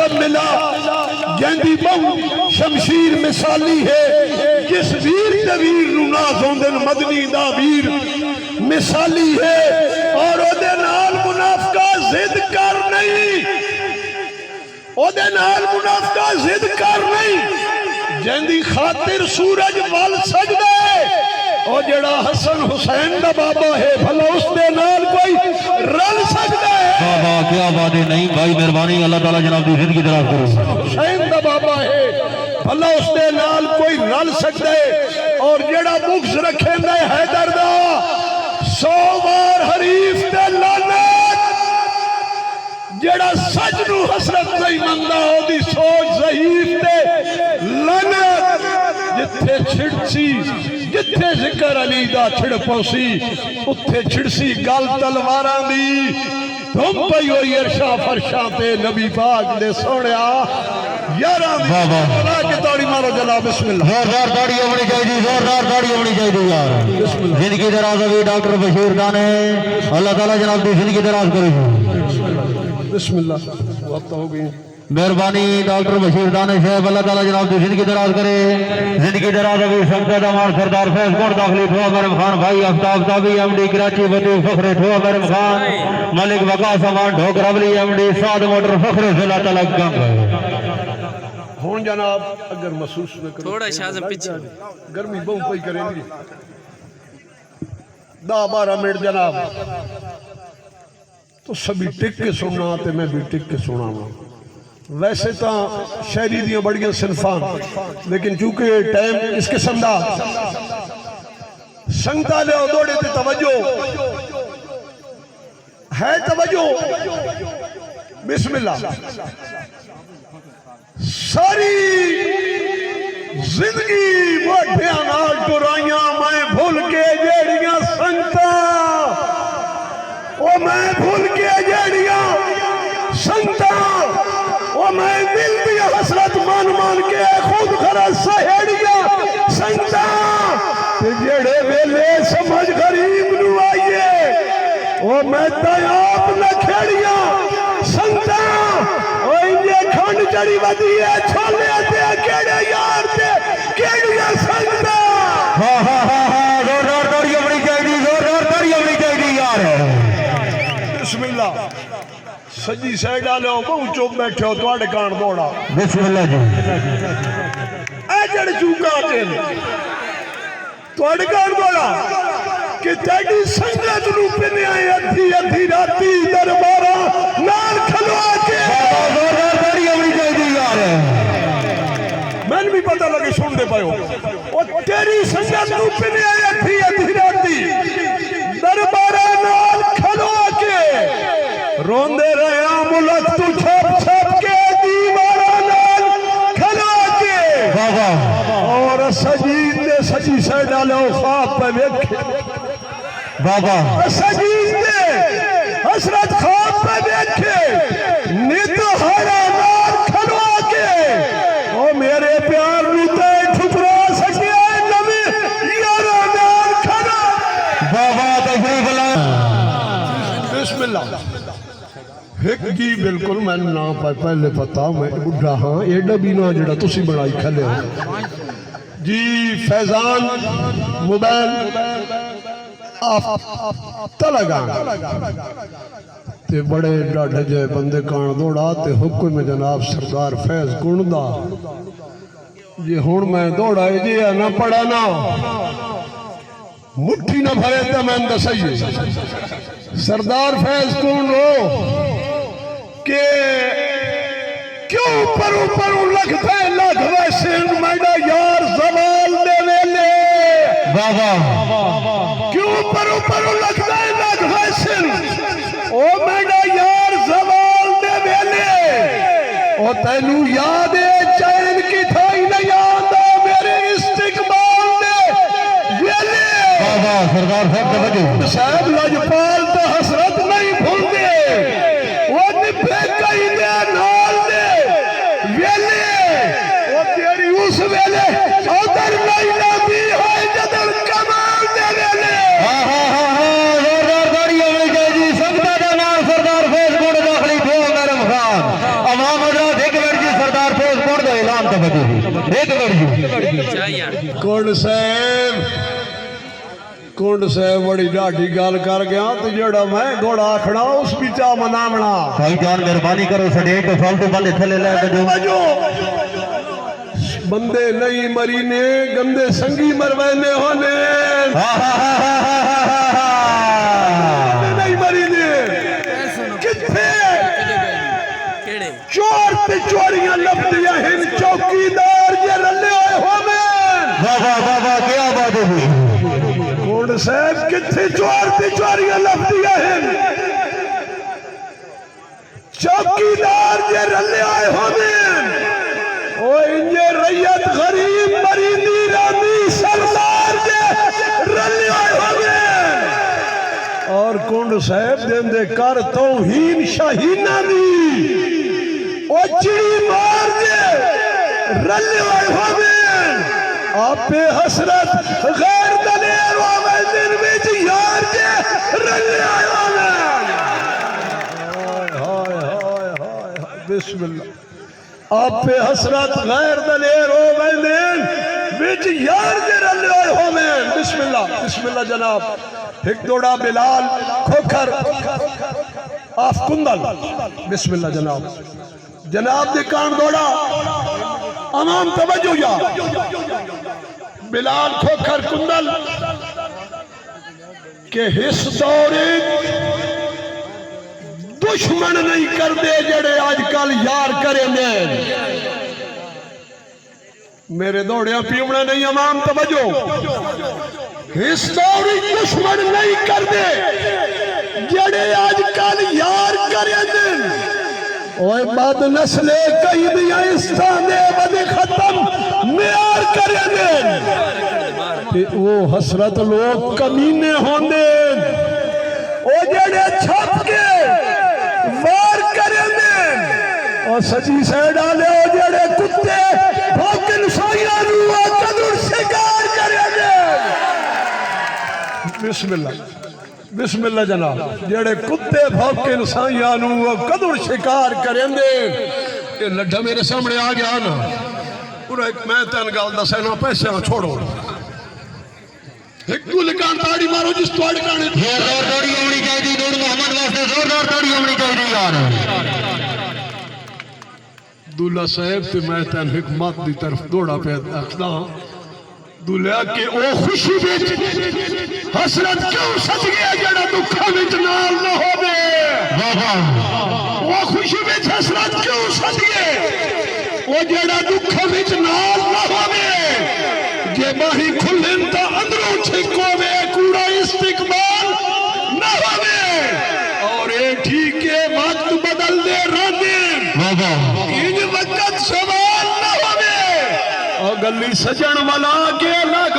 ختم ملا جیندی بہو شمشیر مثالی ہے جس ویر تے ویر نو نازوندن مدنی دا ویر مثالی ہے اور او دے نال منافقہ ضد کر نہیں او دے نال منافقہ ضد کر نہیں جیندی خاطر سورج ول سجدے او جڑا حسن حسین دا بابا ہے بھلا اس دے نال کوئی رل سجدے بابا کیا بات ہے نہیں بھائی مہربانی اللہ تعالیٰ جناب دی زندگی دراز کرو حسین دا بابا ہے بھلا اس دے نال کوئی رل سجدے اور جڑا بغض رکھے نے حیدر دا 100 بار حریف تے لعنت جڑا سچ نو حسرت نہیں مندا او دی سوچ ضعیف تے لعنت جتھے چھڑسی جتھے ذکر علی دا چھڑ پوسی اتھے چھڑسی گل تلواراں دی تم پئی ہوئی عرشاں فرشاں تے نبی پاک دے سونیا یاراں دی بابا کہ توڑی مارو جناب بسم اللہ زوردار داڑھی ہونی چاہیے زوردار داڑھی ہونی چاہیے یار زندگی دراز ہوئی ڈاکٹر بشیر دانے اللہ تعالیٰ جناب دی زندگی دراز کرے بسم اللہ وقت ہو گئی مہربانی ڈاکٹر بشیر دانے صاحب اللہ تعالیٰ جناب دی زندگی دراز کرے زندگی دراز ہوئی شمشاد امان سردار فیض گوڑ داخلی ٹھوا مرم خان بھائی افتاب تابی ایم ڈی کراچی وطی فخر ٹھوا مرم خان ملک وقاس امان ڈھوک ربلی ایم ڈی سعد موٹر فخر ضلع تعالیٰ گنگ ہون جناب اگر محسوس نہ کرو تھوڑا شازم پیچھے گرمی بہت پئی کریں گی 10-12 منٹ جناب تو سبھی ٹک کے سننا تے میں بھی ٹک کے سنانا ویسے تا شہری دیاں بڑیاں صنفان لیکن چونکہ ٹائم اس قسم دا سنگتا لے دوڑے تے توجہ ہے توجہ بسم اللہ ساری زندگی موٹھیاں نال ٹرائیاں میں بھول کے جیڑیاں سنگتا او میں بھول کے جیڑیاں سنگتا او میں دل دیا حسرت مان مان کے خود غرض سہیڑیاں سنگتا تے جیڑے ویلے سمجھ غریب نو آئیے او میں تیاب نہ کھیڑیاں سنگتا او انجے کھنڈ جڑی ودی ہے چھولے تے کیڑے یار تے کیڑیاں سنگتا زوردار داڑھی ہونی چاہیے زوردار داڑھی ہونی چاہیے یار بسم اللہ سجی سائیڈ آلے ہو بہت چوب بیٹھے ہو توڑے کان دوڑا بسم اللہ جی اے جڑ چوکا تین توڑے کان دوڑا کہ تیڑی سنگت نو پنے آئے ادھی ادھی راتی دربارہ نال کھلوا کے زوردار داڑھی ہونی چاہیے یار میں نے بھی پتہ لگے سن دے پائے ہو اور تیری سنگت نو پنے آئے ادھی ادھی راتی دربارہ نال کھلوا کے روندے رہے ملک تو چھپ چھپ کے دیوارہ نال کھلا کے بابا اور سجید نے سجی سے ڈالے خواب پہ ویکھے بابا سجید نے حسرت خواب پہ ویکھے نت ہارا نال کھلوا کے او میرے پیار نوتے ٹھکرا سکے نمی یارا نال کھلا بابا تشریف اللہ بسم اللہ ایک جی بالکل میں نا پہلے پتا میں بڑھا ہاں ایڈا بھی نا جڑا تسی بڑھائی کھلے ہو جی فیضان موبائل تلگان تے بڑے ڈاڑھے جے بندے کان دوڑا تے حکم جناب سردار فیض گنڈا جی ہون میں دوڑا جی نہ پڑا نا مٹھی نہ بھرے تے میں اندسائی سردار فیض کون رو کہ کیوں پرو لگتا ہے لگ ویسے میڈا یار زوال دے ویلے بابا کیوں پرو لگتا ہے لگ ویسے او میڈا یار زوال دے ویلے او تینو یاد ہے چین کی تھائی نہ یاد میرے استقبال دے ویلے بابا سردار صاحب توجہ صاحب لجپال تو حسرت نہیں بھول دے وہ نپے کئی دے نال دے ویلے وہ تیری اس ویلے ادھر نہیں نبی ہوئے جدر کمال دے ویلے زوردار داڑھی ہونی چاہیے سب کا نام سردار فیض گوڑ داخلی ٹھوا مرم خان عوام حضرات ایک ایک لڑکی کنڈ صاحب بڑی ڈاڈی گال کر گیا تو جڑا میں گھوڑا آکھنا اس بھی چاہ منامنا بھائی جان مہربانی کرو سڈے تو فالتو بندے تھلے لے کے جو بندے نہیں مری نے گندے سنگی مروینے ہونے نہیں مری نے کتھے چور تے چوریاں لبدیاں ہیں چوکیدار یہ رلے ہوئے ہونے واہ کیا بات ہوئی کنڈ صاحب کتھے چور تے چوریاں لبدیاں ہیں چوکیدار یہ رلے ہوئے ہونے او انجے ریت غریب مریدی رانی سردار دے رلے ہوئے ہونے اور کنڈ صاحب دین دے کر توہین شاہینہ دی او چڑی مار دے رلے ہوئے ہونے آپ پہ حسرت غیر دلیر ہوئے دن ویچ یار دے رلے ہوئے ہونے بسم اللہ آپ پہ حسرت غیر دلیر ہوئے دن ویچ یار دے رلے ہوئے ہونے بسم اللہ جناب ایک دوڑا بلال کھوکھر آف کندل بسم اللہ جناب دے کان دوڑا امام توجہ یا بلال کھوکھر کندل کہ اس دورے دشمن نہیں کر دے جڑے آج کل یار کریں دے میرے دوڑے پیمڑا نہیں امام توجہ اس دورے دشمن نہیں کر دے جڑے آج کل یار کریں دے اوہ بعد نسلے کئی دیا اس تانے بدے ختم میار کریں دے وہ حسرت لوگ کمینے ہوں دے او جڑے چھپ کے وار کریں دے اور سچی سے ڈالے او جڑے کتے بھوکن سائیاں روح قدر شکار کریں دے بسم اللہ جناب جڑے کتے بھوکن سائیاں روح قدر شکار کریں دے یہ لڈھا میرے سامنے آ گیا نا پورا ایک میں تین گال دا سینہ پیسے ہاں چھوڑو ایک دو لکان تاڑی مارو جس تو اڑکانے زور توڑی ہونی چاہیے نور محمد واسطے زور توڑی ہونی چاہیے یار دولہ صاحب تے میں تین حکمت دی طرف دوڑا پید اکھنا دولہ کہ او خوشی بیچ حسرت کیوں سچ گیا جڑا دکھا بیچ نال نہ ہو بے او خوشی بیچ حسرت کیوں سچ گیا او جڑا دکھا بیچ نال نہ ہو بے جے باہی کھلن تا اندروں چھکو بے کوڑا استقبال نہ ہو بے اور اے ٹھیک ہے وقت بدل دے راندین ان وقت سوال نہ ہو بے اور گلی سجن والا کے لگ